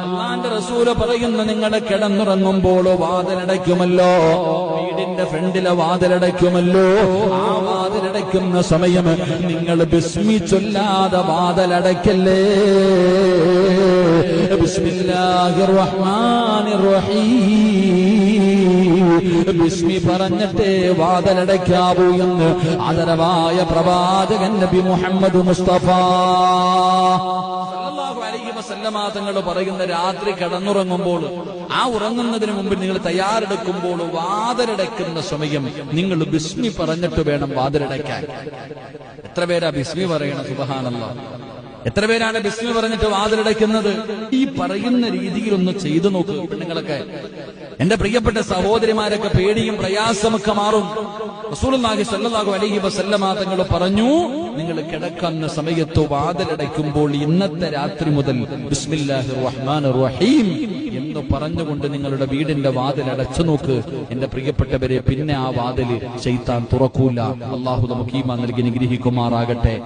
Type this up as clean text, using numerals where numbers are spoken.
അല്ലാഹുവിന്റെ റസൂല് പറയുന്ന നിങ്ങൾ കിടന്നുറങ്ങുമ്പോൾ വാതിലടയ്ക്കുമല്ലോ, വീടിന്റെ ഫ്രണ്ടിലെ വാതിലടയ്ക്കുമല്ലോ. ആ വാതിലടയ്ക്കുന്ന സമയം നിങ്ങൾ ബിസ്മി ചൊല്ലാതെ വാതിലടയ്ക്കല്ലേ. ബിസ്മില്ലാഹിർ റഹ്മാനിർ റഹീം, ബിസ്മി പറഞ്ഞിട്ടേ വാതിലടയ്ക്കാവൂ എന്ന് ആദരവായ പ്രവാചകൻ നബി മുഹമ്മദ് മുസ്തഫ തങ്ങൾ പറയുന്ന രാത്രി കിടന്നുറങ്ങുമ്പോൾ, ആ ഉറങ്ങുന്നതിന് മുമ്പ് നിങ്ങൾ തയ്യാറെടുക്കുമ്പോൾ വാതിലടയ്ക്കുന്ന സമയം നിങ്ങൾ ബിസ്മി പറഞ്ഞിട്ട് വേണം വാതിലടയ്ക്കാൻ. എത്ര പേരാ ബിസ്മി പറയണം? സുബ്ഹാനല്ലാഹ്. എത്ര പേരാണ് ബിസ്മി പറഞ്ഞിട്ട് വാതിലടയ്ക്കുന്നത്? ഈ പറയുന്ന രീതിയിൽ ഒന്ന് ചെയ്തു നോക്ക് പെണ്ണുങ്ങളൊക്കെ. എന്റെ പ്രിയപ്പെട്ട സഹോദരിമാരൊക്കെ പേടിയും പ്രയാസമൊക്കെ മാറും. റസൂലുള്ളാഹി സ്വല്ലല്ലാഹു അലൈഹി വസല്ലമ തങ്ങൾ പറഞ്ഞു, നിങ്ങൾ കിടക്കുന്ന സമയത്ത് വാതിലടയ്ക്കുമ്പോൾ ഇന്നത്തെ രാത്രി മുതൽ ബിസ്മില്ലാഹിർ റഹ്മാനിർ റഹീം എന്ന് പറഞ്ഞുകൊണ്ട് നിങ്ങളുടെ വീടിന്റെ വാതിൽ അടച്ചു നോക്ക് എന്റെ പ്രിയപ്പെട്ടവരെ. പിന്നെ ആ വാതിൽ ശൈത്താൻ തുറക്കൂല. അള്ളാഹു നമുക്ക് ഈമാൻ നൽകി നിഗ്രഹിക്കുമാറാകട്ടെ.